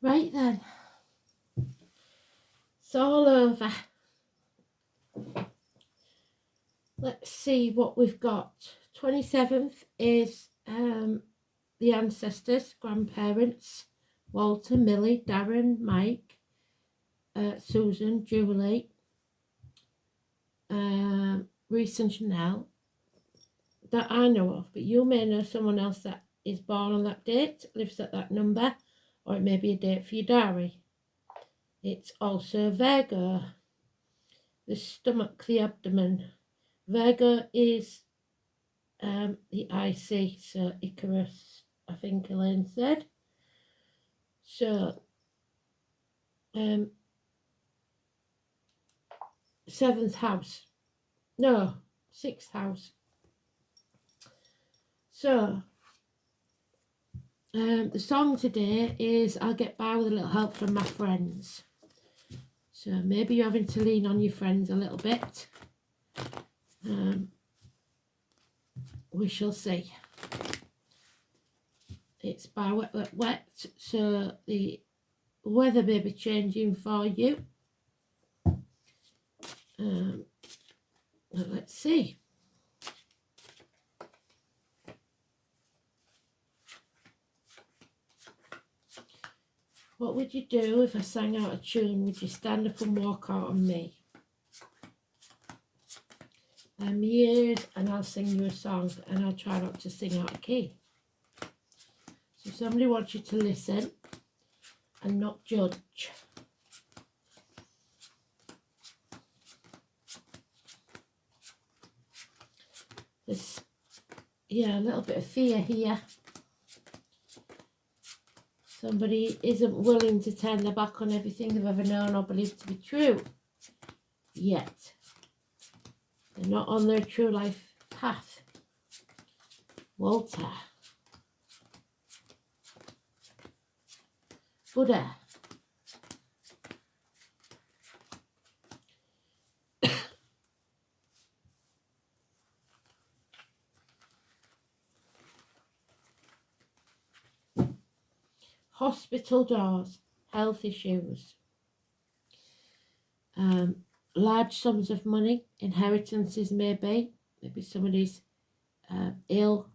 Right then, it's all over. Let's see what we've got. 27th is the ancestors, grandparents, Walter, Millie, Darren, Mike, Susan, Julie, Reese and Chanel, that I know of, but you may know someone else that is born on that date, lives at that number, or it may be a date for your diary. It's also Virgo, the stomach, the abdomen. Virgo is the IC, so Icarus, I think Elaine said. So, 7th house. No, 6th house. So, the song today is I'll Get By With a Little Help From My Friends. So maybe you're having to lean on your friends a little bit. We shall see. It's by Wet Wet Wet, so the weather may be changing for you. Let's see. What would you do if I sang out a tune? Would you stand up and walk out on me? I'm ears and I'll sing you a song, and I'll try not to sing out of key. So somebody wants you to listen and not judge. There's, yeah, a little bit of fear here. Somebody isn't willing to turn their back on everything they've ever known or believed to be true yet. They're not on their true life path. Walter. Buddha. Hospital doors, health issues, large sums of money, inheritances maybe somebody's ill,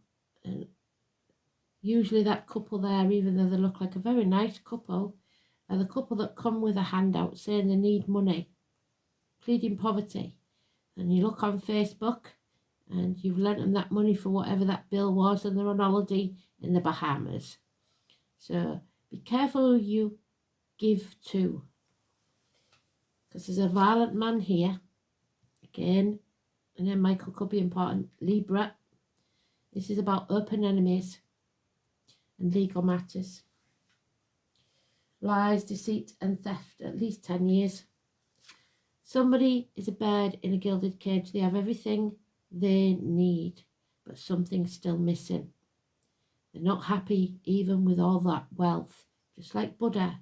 and usually that couple there, even though they look like a very nice couple, are the couple that come with a handout saying they need money, pleading poverty, and you look on Facebook and you've lent them that money for whatever that bill was, and they're on holiday in the Bahamas. So be careful who you give to, because there's a violent man here again, and then Michael could be important. Libra. This is about open enemies and legal matters. Lies, deceit and theft, at least 10 years. Somebody is a bird in a gilded cage. They have everything they need, but something's still missing. They're not happy even with all that wealth, just like Buddha,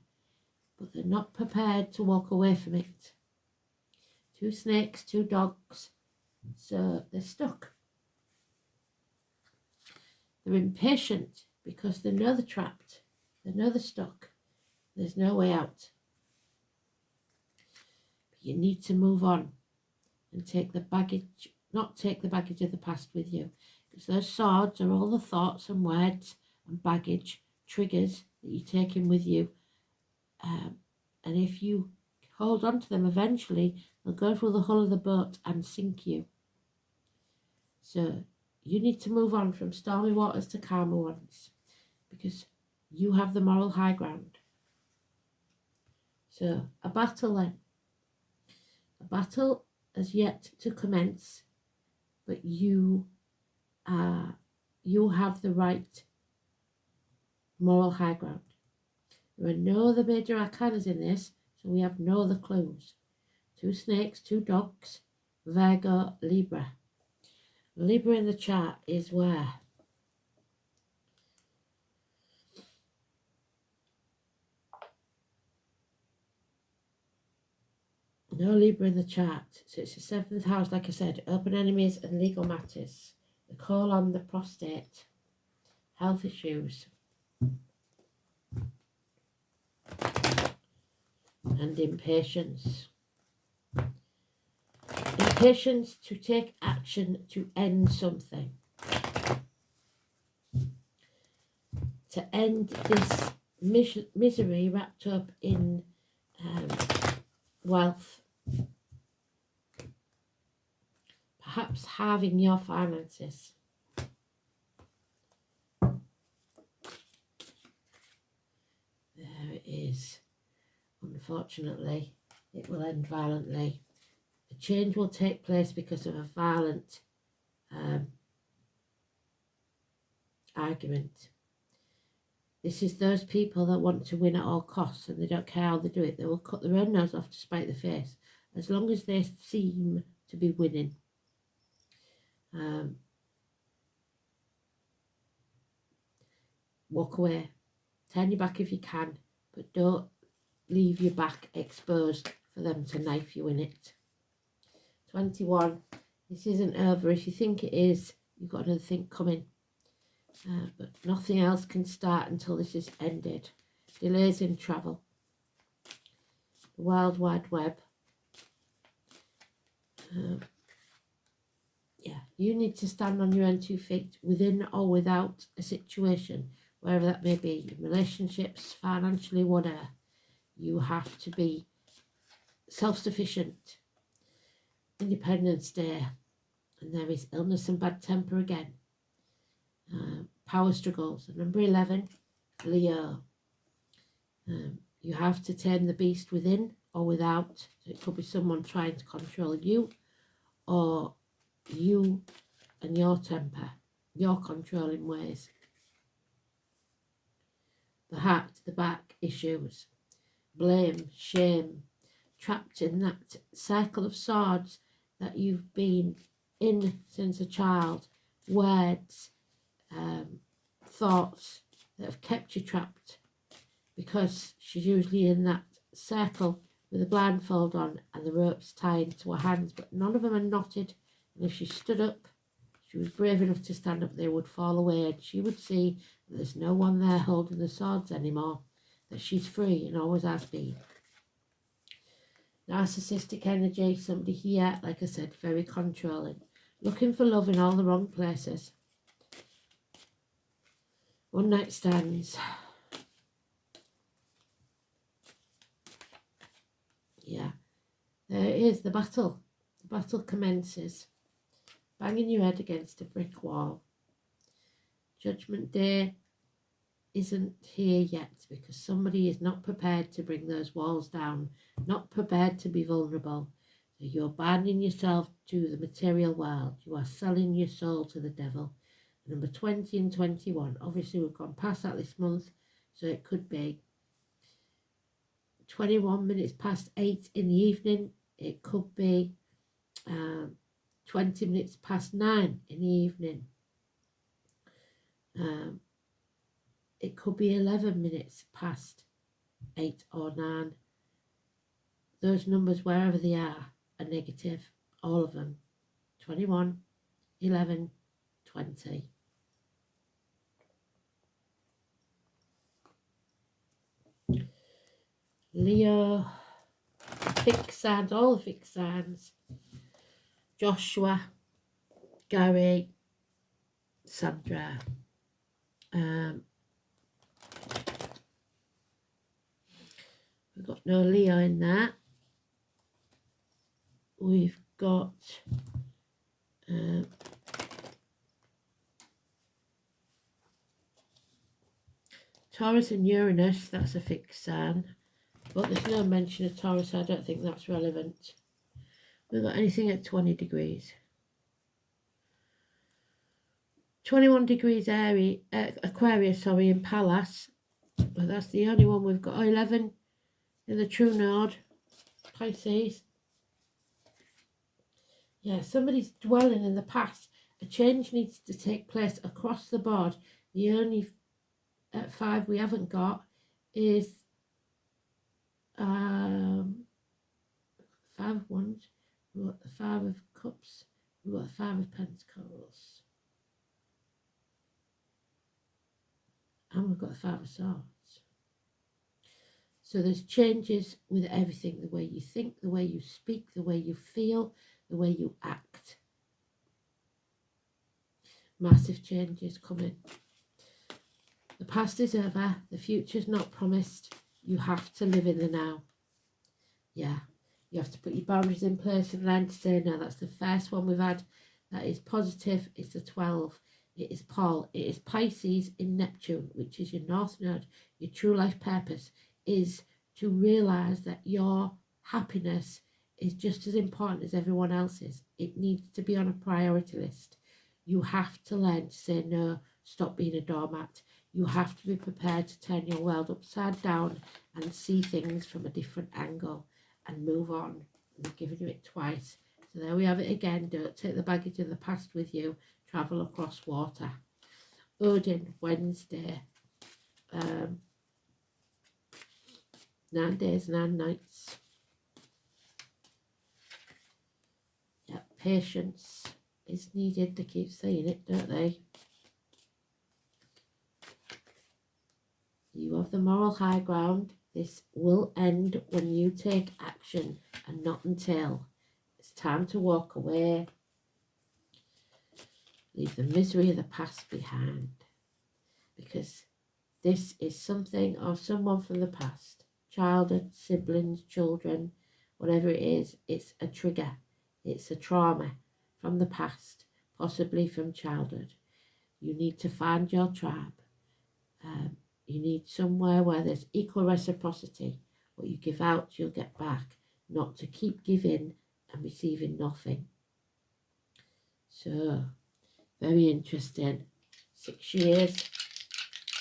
but they're not prepared to walk away from it. 2 snakes, 2 dogs, so they're stuck. They're impatient because they know they're trapped, they know they're stuck, there's no way out. But you need to move on and take the baggage, not take the baggage of the past with you, because those swords are all the thoughts and words and baggage, triggers that you're taking with you. And if you hold on to them, eventually they'll go through the hull of the boat and sink you. So you need to move on from stormy waters to calmer ones, because you have the moral high ground. So a battle then. A battle has yet to commence, but you have the right moral high ground. There are no other major arcanas in this, so we have no other clues. 2 snakes, 2 dogs, Virgo, Libra. Libra in the chart is where? No Libra in the chart. So it's the 7th house, like I said, open enemies and legal matters. The colon, the prostate, health issues. and impatience. Impatience to take action to end something. To end this misery wrapped up in wealth. Perhaps halving your finances. There it is. Unfortunately, it will end violently. A change will take place because of a violent argument. This is those people that want to win at all costs, and they don't care how they do it. They will cut their own nose off to spite their face, as long as they seem to be winning. Walk away. Turn your back if you can, but don't leave your back exposed for them to knife you in it. 21. This isn't over. If you think it is, you've got another thing coming. But nothing else can start until this is ended. Delays in travel. The World Wide Web. You need to stand on your own 2 feet, within or without a situation, wherever that may be, relationships, financially, whatever. You have to be self-sufficient. Independence Day. And there is illness and bad temper again. Power struggles. And number 11, Leo. You have to tame the beast within or without. So it could be someone trying to control you, or you and your temper, your controlling ways. The heart, the back issues, blame, shame, trapped in that cycle of swords that you've been in since a child, words, thoughts that have kept you trapped, because she's usually in that circle with a blindfold on and the ropes tied to her hands, but none of them are knotted, and if she stood up, she was brave enough to stand up, they would fall away, and she would see that there's no one there holding the swords anymore, that she's free and always has been. Narcissistic energy, somebody here, like I said, very controlling, looking for love in all the wrong places. One night stands. Yeah, there it is, the battle. The battle commences. Banging your head against a brick wall. Judgment Day isn't here yet, because somebody is not prepared to bring those walls down, not prepared to be vulnerable. So you're binding yourself to the material world. You are selling your soul to the devil. Number 20 and 21. Obviously, we've gone past that this month, so it could be 21 minutes past 8 in the evening. It could be 20 minutes past 9 in the evening. It could be 11 minutes past 8 or 9. Those numbers, wherever they are negative. All of them. 21, 11, 20. Leo, fixed signs, all the fixed signs. Joshua, Gary, Sandra. We've got no Leo in that. We've got Taurus and Uranus, that's a fixed sign. But there's no mention of Taurus, so I don't think that's relevant. We've got anything at 20 degrees. 21 degrees Aquarius, in Pallas. But that's the only one we've got. 11 in the True Node, Pisces. Yeah, somebody's dwelling in the past. A change needs to take place across the board. The only 5 we haven't got is 5 of Wands. We've got the 5 of Cups. We've got the 5 of Pentacles. And we've got the 5 of Swords. So there's changes with everything, the way you think, the way you speak, the way you feel, the way you act. Massive changes coming. The past is over, the future's not promised. You have to live in the now. Yeah, you have to put your boundaries in place and learn to say no. That's the first one we've had. That is positive. It's the 12. It is Paul. It is Pisces in Neptune, which is your North Node. Your true life purpose is to realise that your happiness is just as important as everyone else's. It needs to be on a priority list. You have to learn to say no, stop being a doormat. You have to be prepared to turn your world upside down and see things from a different angle and move on. And I've given you it twice. So there we have it again. Don't take the baggage of the past with you. Travel across water. Odin, Wednesday. 9 days, 9 nights. Yeah, patience is needed. They keep saying it, don't they? You have the moral high ground. This will end when you take action and not until. It's time to walk away. Leave the misery of the past behind. Because this is something or someone from the past. Childhood, siblings, children, whatever it is, it's a trigger. It's a trauma from the past, possibly from childhood. You need to find your tribe. You need somewhere where there's equal reciprocity. What you give out, you'll get back. Not to keep giving and receiving nothing. So, very interesting. 6 years.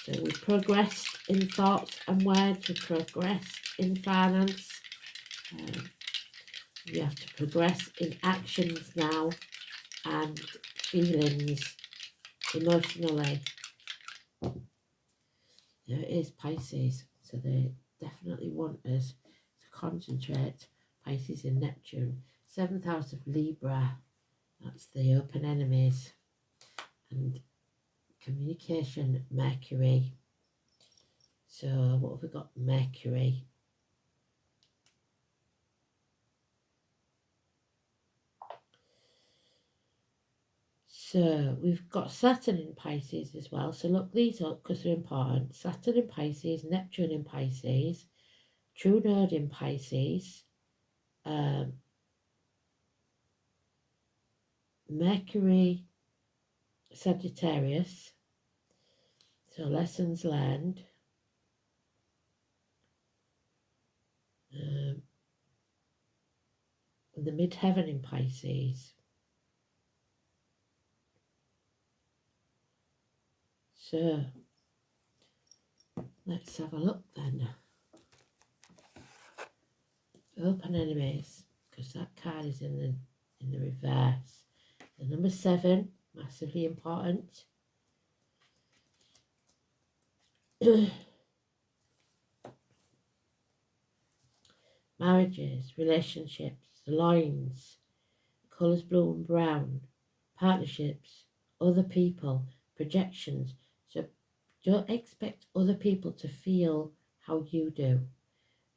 So we progressed in thoughts and words. We progressed in finance. We have to progress in actions now and feelings emotionally. There it is, Pisces. So they definitely want us to concentrate. Pisces in Neptune. 7th house of Libra. That's the open enemies. And communication, Mercury. So what have we got? Mercury. So we've got Saturn in Pisces as well. So look these up because they're important. Saturn in Pisces, Neptune in Pisces, True Node in Pisces, Mercury, Sagittarius. So lessons learned. The midheaven in Pisces. So let's have a look then. Open enemies, because that card is in the reverse. The number 7, massively important. Marriages, relationships, lines, colours blue and brown, partnerships, other people, projections. So don't expect other people to feel how you do.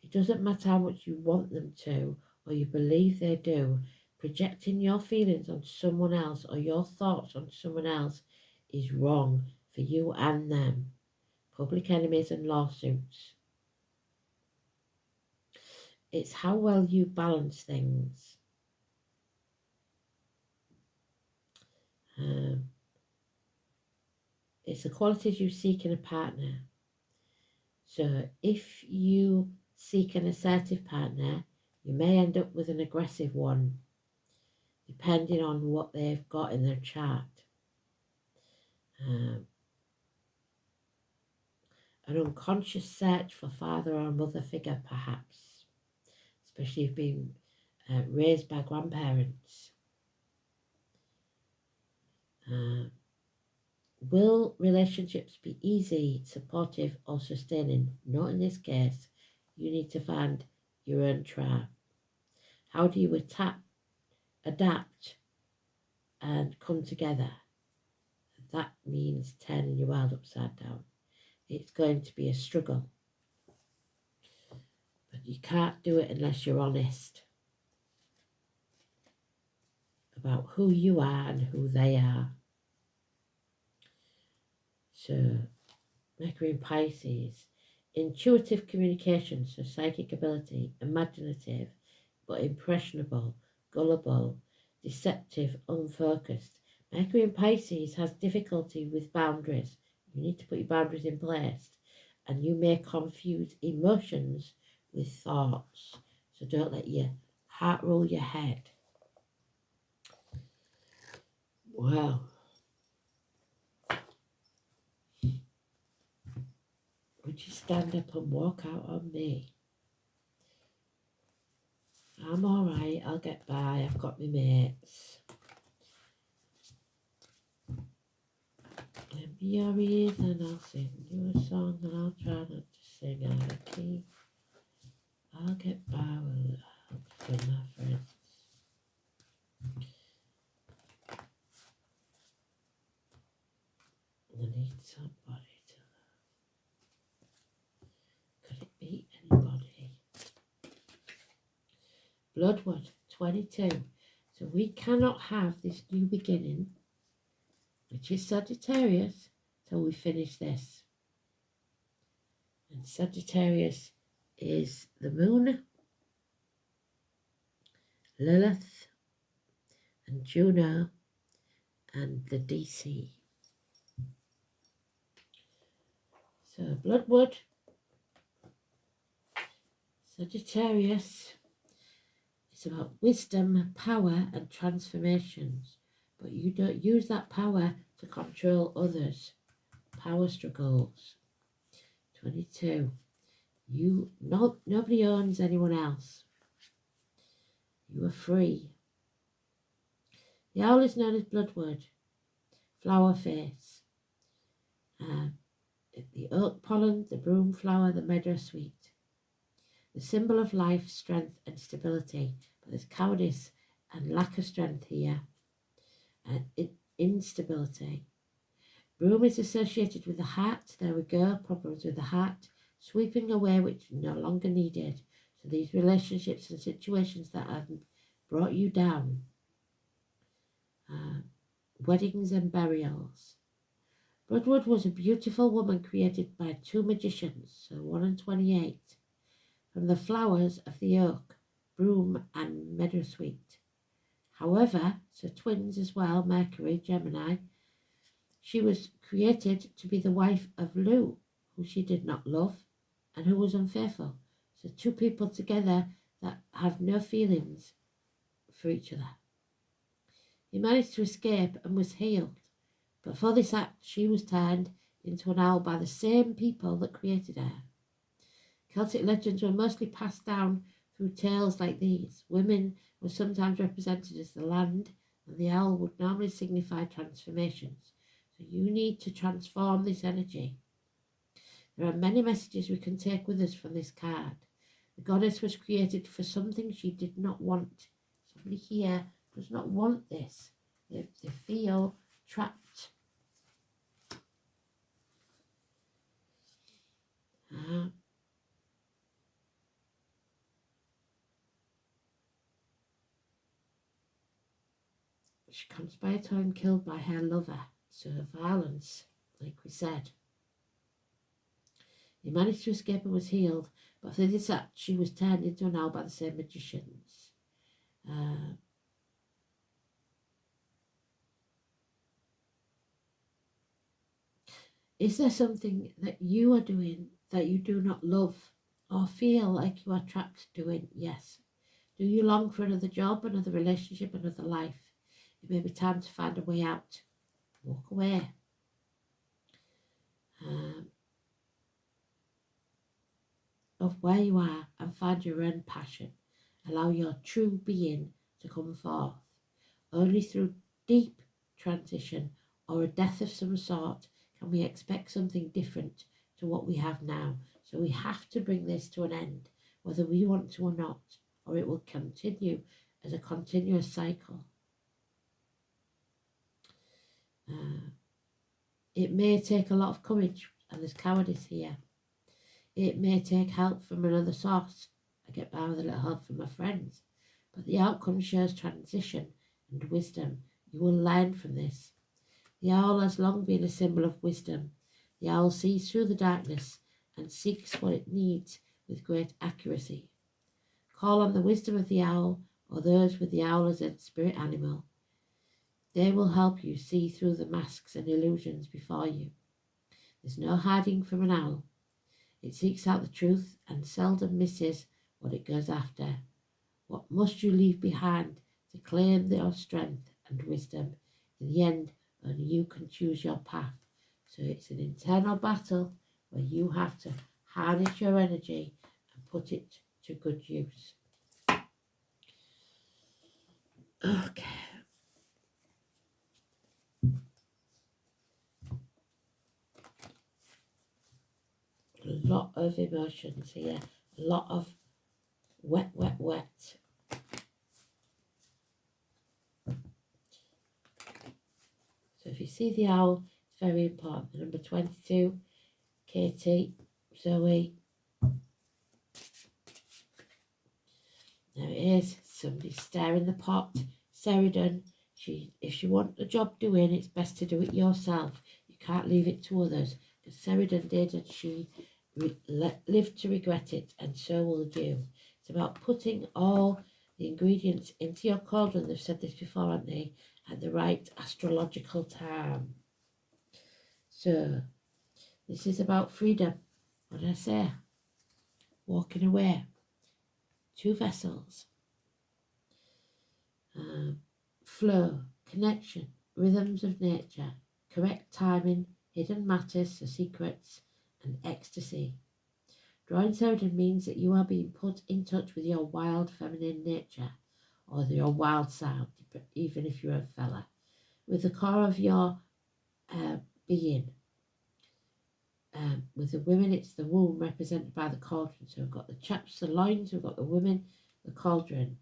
It doesn't matter how much you want them to or you believe they do. Projecting your feelings on someone else or your thoughts on someone else is wrong for you and them. Public enemies and lawsuits. It's how well you balance things. It's the qualities you seek in a partner. So if you seek an assertive partner, you may end up with an aggressive one, depending on what they've got in their chart. An unconscious search for father or mother figure, perhaps, especially if being raised by grandparents. Will relationships be easy, supportive, or sustaining? Not in this case. You need to find your own tribe. How do you adapt, and come together? That means turning your world upside down. It's going to be a struggle. you can't do it unless you're honest about who you are and who they are. So, Mercury in Pisces, intuitive communication, so psychic ability, imaginative, but impressionable, gullible, deceptive, unfocused. Mercury in Pisces has difficulty with boundaries. You need to put your boundaries in place, and you may confuse emotions with thoughts. So don't let your heart rule your head. Wow. Would you stand up and walk out on me? I'm all right. I'll get by. I've got my mates. Lend me your ears and I'll sing you a song, and I'll try not to sing out of key. I'll get by with help from my friends. I need somebody to love. Could it be anybody? Bloodwood, 22. So we cannot have this new beginning, which is Sagittarius, till we finish this. And Sagittarius is the moon, Lilith, and Juno, and the DC. So Bloodwood, Sagittarius, it's about wisdom, power, and transformations. But you don't use that power to control others. Power struggles. 22. Nobody owns anyone else. You are free. The owl is known as Bloodwood, flower face. The oak pollen, the broom flower, the meadow sweet. The symbol of life, strength, and stability. But there's cowardice and lack of strength here. Instability. Broom is associated with the heart. There we go. Problems with the heart. Sweeping away which no longer needed. So these relationships and situations that have brought you down. Weddings and burials. Bloodwood was a beautiful woman created by two magicians, so 1 and 28, from the flowers of the oak, broom and meadowsweet. However, so twins as well, Mercury, Gemini, she was created to be the wife of Lu, who she did not love and who was unfaithful. So two people together that have no feelings for each other. He managed to escape and was healed, but for this act she was turned into an owl by the same people that created her. Celtic legends were mostly passed down through tales like these. Women were sometimes represented as the land, and the owl would normally signify transformations. So you need to transform this energy. There are many messages we can take with us from this card. The goddess was created for something she did not want. Somebody here does not want this. They feel trapped. She comes by a time killed by her lover. So violence, like we said. He managed to escape and was healed, but for this act she was turned into an owl by the same magicians. Is there something that you are doing that you do not love or feel like you are trapped doing? Yes. Do you long for another job, another relationship, another life? It may be time to find a way out. Walk away. Of where you are and find your own passion. Allow your true being to come forth. Only through deep transition or a death of some sort can we expect something different to what we have now. So we have to bring this to an end, whether we want to or not, or it will continue as a continuous cycle. It may take a lot of courage, and there's cowardice here. It may take help from another source, I get by with a little help from my friends. But the outcome shows transition and wisdom. You will learn from this. The owl has long been a symbol of wisdom. The owl sees through the darkness and seeks what it needs with great accuracy. Call on the wisdom of the owl or those with the owl as a spirit animal. They will help you see through the masks and illusions before you. There's no hiding from an owl. It seeks out the truth and seldom misses what it goes after. What must you leave behind to claim your strength and wisdom? In the end, only you can choose your path. So it's an internal battle where you have to harness your energy and put it to good use. Okay. A lot of emotions here. A lot of wet, wet, wet. So if you see the owl, it's very important. Number 22, Katie, Zoe. There it is. Somebody stirring the pot. Sheridan. If she wants a job doing, it's best to do it yourself. You can't leave it to others. Because Sheridan did, and she lived to regret it, and so will you. It's about putting all the ingredients into your cauldron. They've said this before, haven't they? At the right astrological time. So, this is about freedom. What did I say? Walking away. 2 vessels. Flow, connection, rhythms of nature, correct timing, hidden matters, the secrets, and ecstasy. Drawing Sheridan means that you are being put in touch with your wild feminine nature, or your wild side, even if you're a fella, with the core of your being. With the women, it's the womb represented by the cauldron. So we've got the chaps, the loins, we've got the women, the cauldron.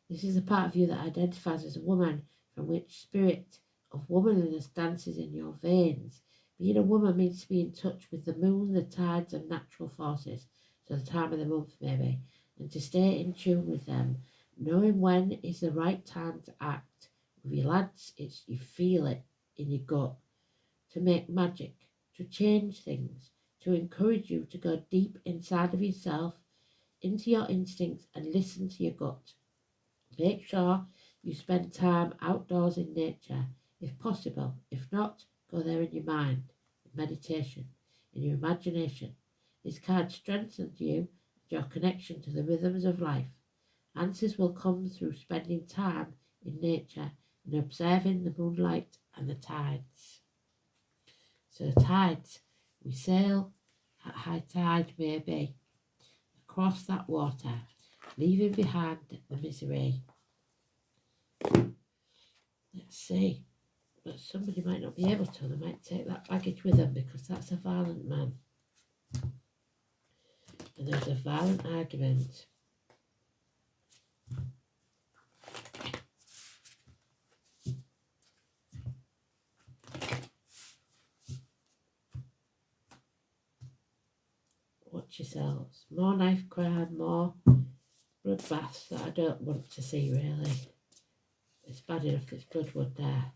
This is a part of you that identifies as a woman, from which spirit of womanliness dances in your veins. Being a woman means to be in touch with the moon, the tides, and natural forces. So the time of the month, maybe, and to stay in tune with them, knowing when is the right time to act. With your lads, you feel it in your gut, to make magic, to change things, to encourage you to go deep inside of yourself, into your instincts, and listen to your gut. Make sure you spend time outdoors in nature, if possible. If not, go there in your mind, in meditation, in your imagination. This card strengthens you and your connection to the rhythms of life. Answers will come through spending time in nature and observing the moonlight and the tides. So tides, we sail at high tide maybe, across that water, leaving behind the misery. Let's see. But somebody might not be able to. They might take that baggage with them because that's a violent man. And there's a violent argument. Watch yourselves. More knife crime, more bloodbaths that I don't want to see, really. It's bad enough it's bloodwood there.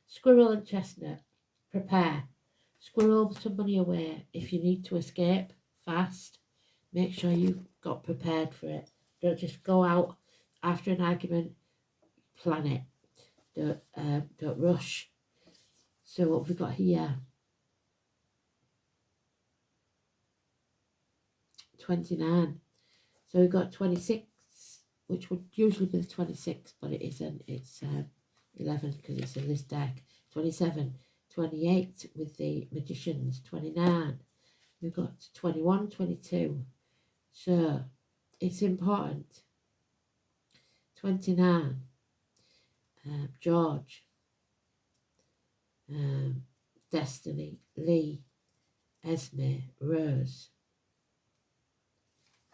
Squirrel and chestnut. Prepare. Squirrel somebody away. If you need to escape fast, make sure you've got prepared for it. Don't just go out after an argument. Plan it. Don't rush. So what have we got here? 29. So we've got 26, which would usually be the 26th, but it isn't. It's 11 because it's in this deck. 27, 28 with the magicians. 29. We've got 21, 22. So it's important. 29. George. Destiny. Lee. Esme. Rose.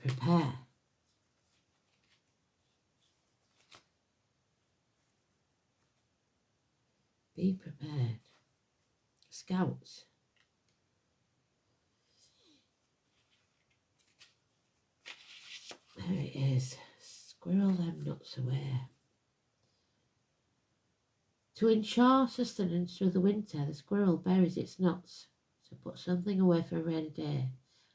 Prepare. Be prepared. Scouts. says, squirrel them nuts away. To ensure sustenance through the winter, the squirrel buries its nuts to put something away for a rainy day,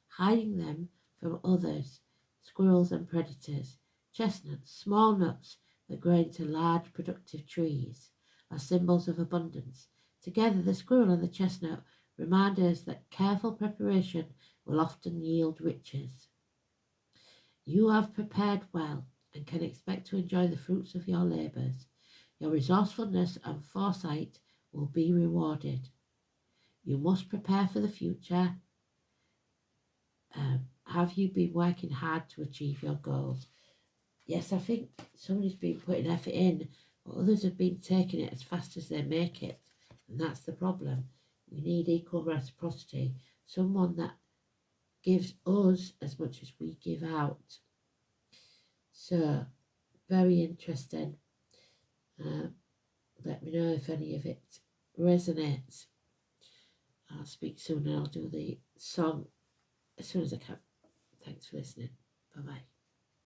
hiding them from others, squirrels and predators. Chestnuts, small nuts that grow into large productive trees, are symbols of abundance. Together, the squirrel and the chestnut remind us that careful preparation will often yield riches. You have prepared well and can expect to enjoy the fruits of your labours. Your resourcefulness and foresight will be rewarded. You must prepare for the future. Have you been working hard to achieve your goals? Yes, I think somebody's been putting effort in, but others have been taking it as fast as they make it. And that's the problem. We need equal reciprocity. Someone that gives us as much as we give out. So, very interesting. Let me know if any of it resonates. I'll speak soon and I'll do the song as soon as I can. Thanks for listening. Bye-bye.